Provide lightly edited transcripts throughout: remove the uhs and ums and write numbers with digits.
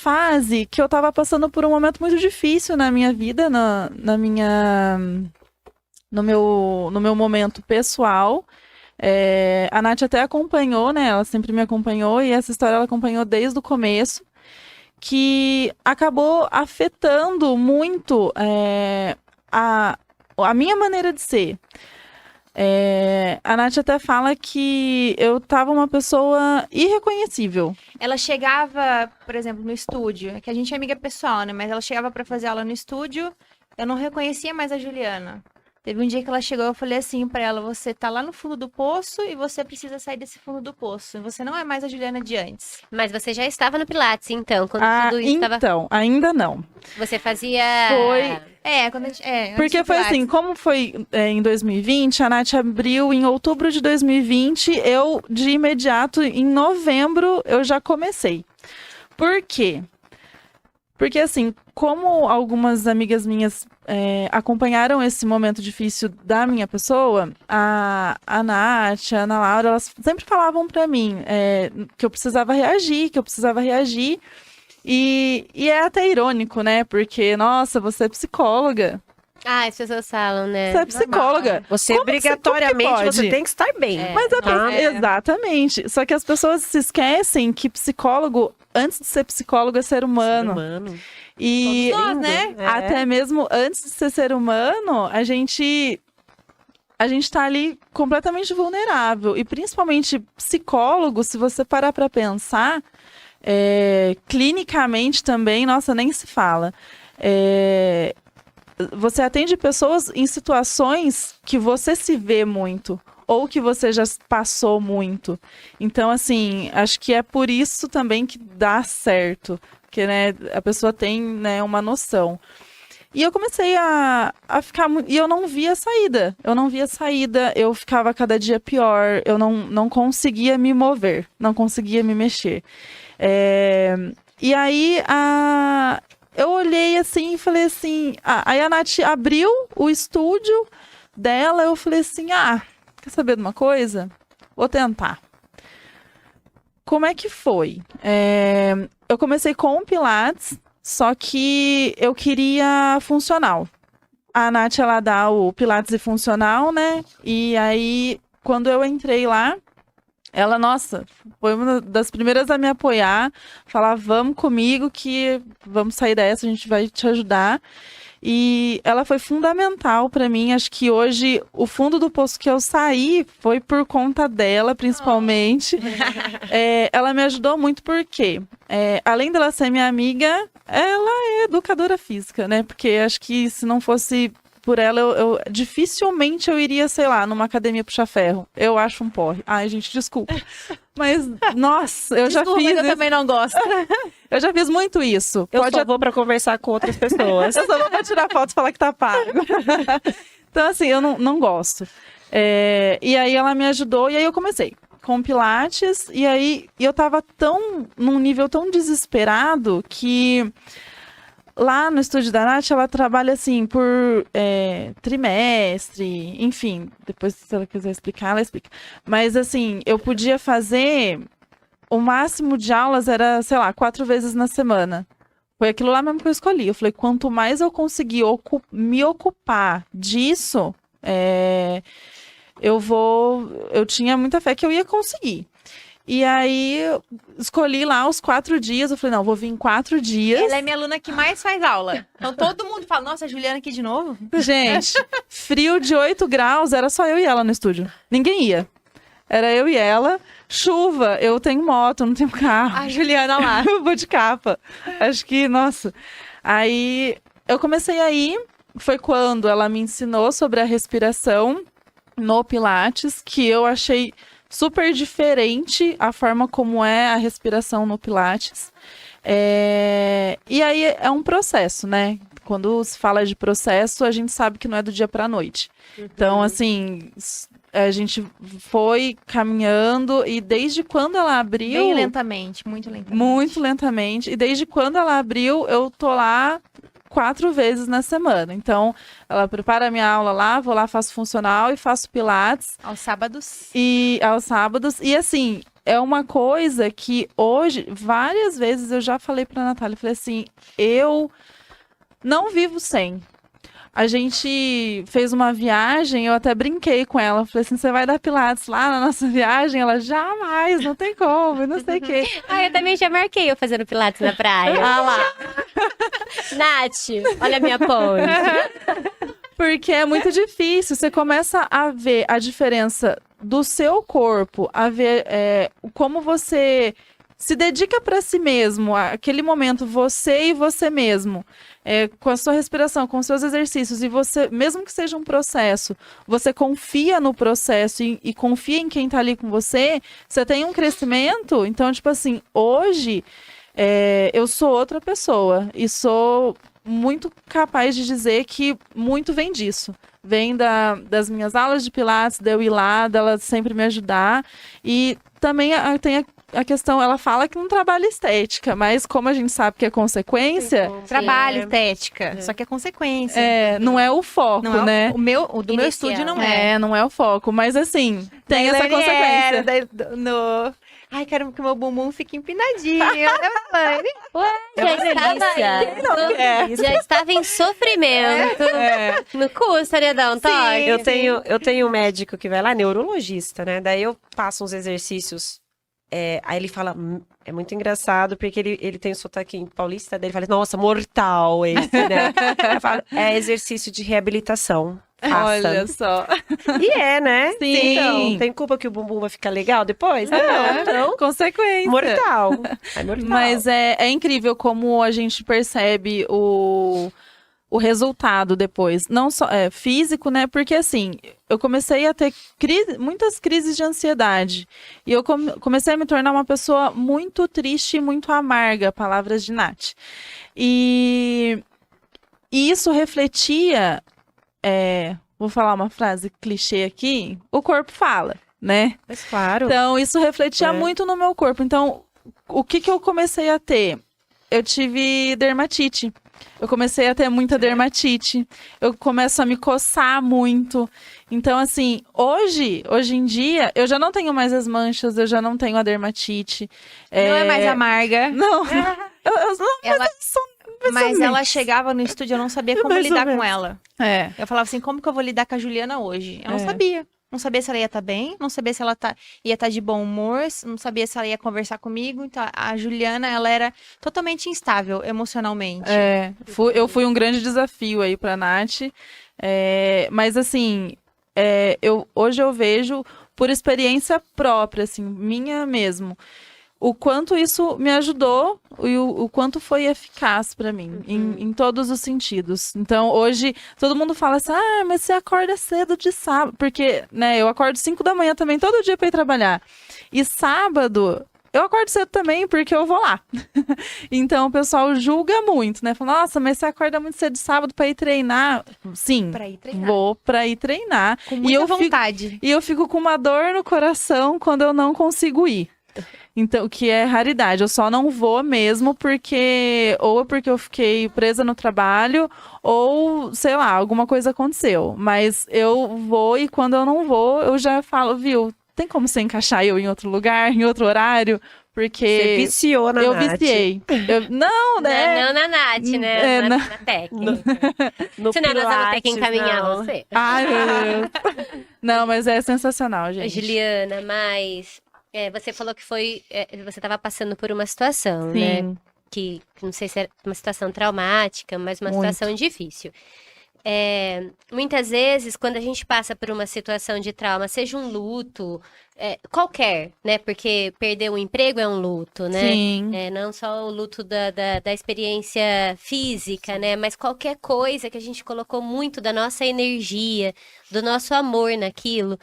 fase que eu tava passando por um momento muito difícil na minha vida, no meu momento pessoal. A Nath até acompanhou, né? Ela sempre me acompanhou e essa história ela acompanhou desde o começo, que acabou afetando muito a minha maneira de ser. A Nath até fala que eu tava uma pessoa irreconhecível. Ela chegava, por exemplo, no estúdio, que a gente é amiga pessoal, né? Mas ela chegava pra fazer aula no estúdio, eu não reconhecia mais a Juliana. Teve um dia que ela chegou, eu falei assim pra ela, você tá lá no fundo do poço e você precisa sair desse fundo do poço. Você não é mais a Juliana de antes. Mas você já estava no Pilates, então, quando tudo isso estava... Então, ainda não. Você fazia... Foi... Quando a gente... antes Porque do foi Pilates. assim, como foi em 2020, a Nath abriu em outubro de 2020, eu, de imediato, em novembro, eu já comecei. Por quê? Porque, assim, como algumas amigas minhas acompanharam esse momento difícil da minha pessoa, a Nath, a Ana Laura, elas sempre falavam pra mim que eu precisava reagir, E é até irônico, né? Porque, nossa, você é psicóloga. Ah, as pessoas falam, né? Você é psicóloga. Você Como que obrigatoriamente como que pode? você tem que estar bem. Mas exatamente. Só que as pessoas se esquecem que psicólogo, antes de ser psicólogo, é ser humano. E Todos nós, né? até mesmo antes de ser humano, a gente tá ali completamente vulnerável. E principalmente psicólogo, se você parar pra pensar, clinicamente também, nossa, nem se fala. Você atende pessoas em situações que você se vê muito, ou que você já passou muito. Então, assim, acho que é por isso também que dá certo. Porque, né, a pessoa tem, né, uma noção. E eu comecei a ficar... E eu não via saída. Eu ficava cada dia pior. Eu não conseguia me mover. Não conseguia me mexer. E aí, eu olhei assim e falei assim... Aí a Nath abriu o estúdio dela. Eu falei assim, quer saber de uma coisa? Vou tentar. Como é que foi? Eu comecei com o Pilates, só que eu queria funcional. A Nath, ela dá o Pilates e funcional, né? E aí, quando eu entrei lá, ela, nossa, foi uma das primeiras a me apoiar, falar, vamos comigo que vamos sair dessa, a gente vai te ajudar. E ela foi fundamental para mim. Acho que hoje o fundo do poço que eu saí foi por conta dela, principalmente. Ela me ajudou muito porque, além dela ser minha amiga, ela é educadora física, né? Porque acho que se não fosse por ela, eu dificilmente eu iria, sei lá, numa academia puxar ferro. Eu acho um porre. Ai, gente, desculpa. Mas, nossa, eu já fiz. Eu também não gosto. Eu já fiz muito isso. Eu só vou pra conversar com outras pessoas. Eu só vou pra tirar foto e falar que tá pago. Então, assim, eu não gosto. E aí ela me ajudou e aí eu comecei com Pilates. E aí eu tava num nível tão desesperado que lá no estúdio da Nath, ela trabalha assim por trimestre, enfim. Depois, se ela quiser explicar, ela explica. Mas assim, eu podia fazer... O máximo de aulas era, sei lá, 4 vezes na semana. Foi aquilo lá mesmo que eu escolhi. Eu falei, quanto mais eu conseguir me ocupar disso, eu tinha muita fé que eu ia conseguir. E aí, eu escolhi lá os 4 dias. Eu falei, não, vou vir em 4 dias. Ela é minha aluna que mais faz aula. Então todo mundo fala, nossa, a Juliana aqui de novo? Gente, frio de 8 graus, era só eu e ela no estúdio. Ninguém ia. Era eu e ela. Chuva, eu tenho moto, não tenho carro. A Juliana lá. Eu vou de capa. Acho que, nossa. Aí, eu comecei aí. Foi quando ela me ensinou sobre a respiração no Pilates, que eu achei super diferente a forma como é a respiração no Pilates. E aí, é um processo, né? Quando se fala de processo, a gente sabe que não é do dia para a noite. Então, assim... A gente foi caminhando e desde quando ela abriu... Bem lentamente, muito lentamente. Muito lentamente. E desde quando ela abriu, eu tô lá 4 vezes na semana. Então, ela prepara a minha aula lá, vou lá, faço funcional e faço Pilates. Aos sábados. E assim, é uma coisa que hoje, várias vezes eu já falei pra Natália, falei assim, eu não vivo sem. A gente fez uma viagem, eu até brinquei com ela. Falei assim, você vai dar pilates lá na nossa viagem? Ela, jamais, não tem como, não sei o quê. Ah, eu também já marquei eu fazendo pilates na praia. Ah lá. Nath, olha a minha pose. Porque é muito difícil. Você começa a ver a diferença do seu corpo, a ver como você se dedica para si mesmo, aquele momento, você e você mesmo, com a sua respiração, com os seus exercícios, e você, mesmo que seja um processo, você confia no processo e confia em quem tá ali com você, você tem um crescimento. Então, tipo assim, hoje eu sou outra pessoa e sou muito capaz de dizer que muito vem disso. Vem das minhas aulas de Pilates, de eu ir lá, dela sempre me ajudar. E também tem a questão, ela fala que não trabalha estética, mas como a gente sabe que é consequência, Trabalho, estética, só que é consequência. não é o foco, Não é né? o meu Inicial. estúdio não é. Não é o foco, mas assim, tem essa Lailane consequência. era, Ai, quero que meu bumbum fique empinadinho. Né, Lailane? Já estava em sofrimento. Não custa, né, dar um toque? Eu tenho um médico que vai lá, neurologista, né? Daí eu passo uns exercícios. Aí ele fala, é muito engraçado, porque ele tem o sotaque em paulista, daí ele fala, nossa, mortal esse, né? Eu falo, é exercício de reabilitação. Faça. Olha só. E né? Sim. Então, tem culpa que o bumbum vai ficar legal depois? Não, então, Consequência. mortal. É mortal. Mas é incrível como a gente percebe o resultado depois. Não só físico, né? Porque assim, eu comecei a ter muitas crises de ansiedade. E eu comecei a me tornar uma pessoa muito triste e muito amarga, palavras de Nath. E isso refletia, vou falar uma frase clichê aqui, o corpo fala, né? Mas claro. Então, isso refletia muito no meu corpo. Então, o que eu comecei a ter? Eu tive dermatite. Eu comecei a ter muita dermatite. Eu começo a me coçar muito. Então, assim, hoje em dia, eu já não tenho mais as manchas, eu já não tenho a dermatite. Não é mais amarga. Não. Mas ela chegava no estúdio, eu não sabia como Mais ou lidar com menos. ela. Eu falava assim, como que eu vou lidar com a Juliana hoje? Eu não sabia. Não sabia se ela ia estar bem, não sabia se ela ia estar de bom humor, não sabia se ela ia conversar comigo. Então, a Juliana, ela era totalmente instável emocionalmente. Eu fui um grande desafio aí pra Nath. Mas assim, hoje eu vejo por experiência própria, assim, minha mesmo, o quanto isso me ajudou e o quanto foi eficaz pra mim, em todos os sentidos. Então, hoje, todo mundo fala assim, mas você acorda cedo de sábado, porque, né, eu acordo 5 da manhã também, todo dia pra ir trabalhar. E sábado, eu acordo cedo também, porque eu vou lá. Então, o pessoal julga muito, né? Fala, nossa, mas você acorda muito cedo de sábado pra ir treinar? Sim, Pra ir treinar. vou pra ir treinar. Com muita eu vontade. E eu fico com uma dor no coração quando eu não consigo ir. Então, que é raridade. Eu só não vou mesmo porque eu fiquei presa no trabalho ou, sei lá, alguma coisa aconteceu. Mas eu vou e quando eu não vou, eu já falo, viu, tem como você encaixar eu em outro lugar, em outro horário? Porque Você viciou na eu Nath. viciei. Não, né? Não na Nath, né? Na técnica. No Senão nós vamos ter que Pilates, encaminhar não. você. Ai, meu Deus. Não, mas é sensacional, gente. Juliana, mas você falou que você estava passando por uma situação, né? Sim. Que não sei se era uma situação traumática, mas uma Muito. situação difícil. Muitas vezes, quando a gente passa por uma situação de trauma, seja um luto, qualquer, né? Porque perder um emprego é um luto, né? Sim. Não só o luto da experiência física, né? Mas qualquer coisa que a gente colocou muito da nossa energia, do nosso amor naquilo.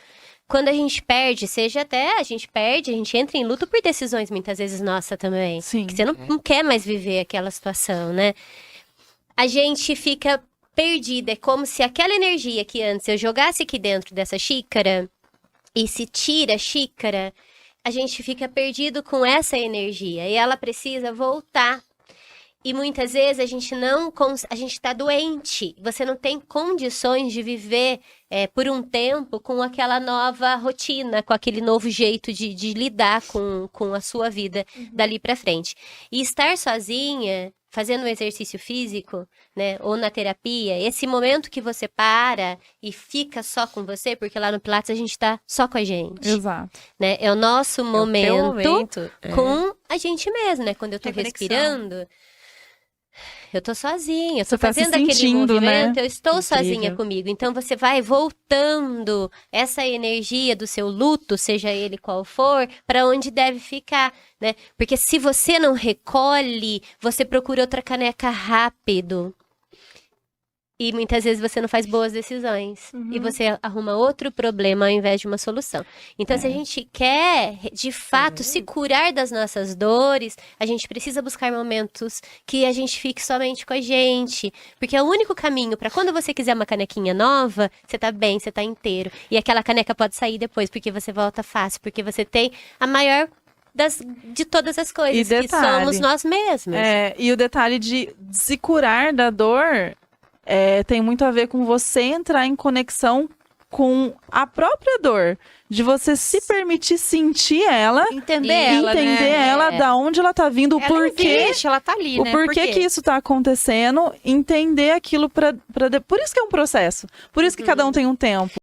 Quando a gente perde, a gente entra em luto por decisões muitas vezes nossa também. Sim. Que você não quer mais viver aquela situação, né? A gente fica perdida. É como se aquela energia que antes eu jogasse aqui dentro dessa xícara e se tira a xícara, a gente fica perdido com essa energia e ela precisa voltar. E muitas vezes a gente a gente está doente. Você não tem condições de viver por um tempo com aquela nova rotina, com aquele novo jeito de lidar com a sua vida dali para frente. E estar sozinha, fazendo um exercício físico, né, ou na terapia, esse momento que você para e fica só com você, porque lá no Pilates a gente tá só com a gente, Exato. né? É o nosso momento É. com a gente mesmo, né? Quando eu tô Reconexão. respirando, eu tô sozinha, eu tô Você tá se fazendo aquele sentindo, né? movimento, eu estou Incrível. sozinha comigo. Então você vai voltando essa energia do seu luto, seja ele qual for, para onde deve ficar, né? Porque se você não recolhe, você procura outra caneca rápido. E muitas vezes você não faz boas decisões. E você arruma outro problema ao invés de uma solução. Então, se a gente quer, de fato, se curar das nossas dores, a gente precisa buscar momentos que a gente fique somente com a gente. Porque é o único caminho para quando você quiser uma canequinha nova, você tá bem, você tá inteiro. E aquela caneca pode sair depois, porque você volta fácil, porque você tem a maior de todas as coisas, E que detalhe, somos nós mesmos. E o detalhe de se curar da dor tem muito a ver com você entrar em conexão com a própria dor. De você se permitir sentir ela, Entender E ela, entender né? ela, da onde ela tá vindo, o Ela porquê. existe, ela tá ali, O né? porquê Por quê? que isso tá acontecendo, entender aquilo por isso que é um processo. Por isso que cada um tem um tempo.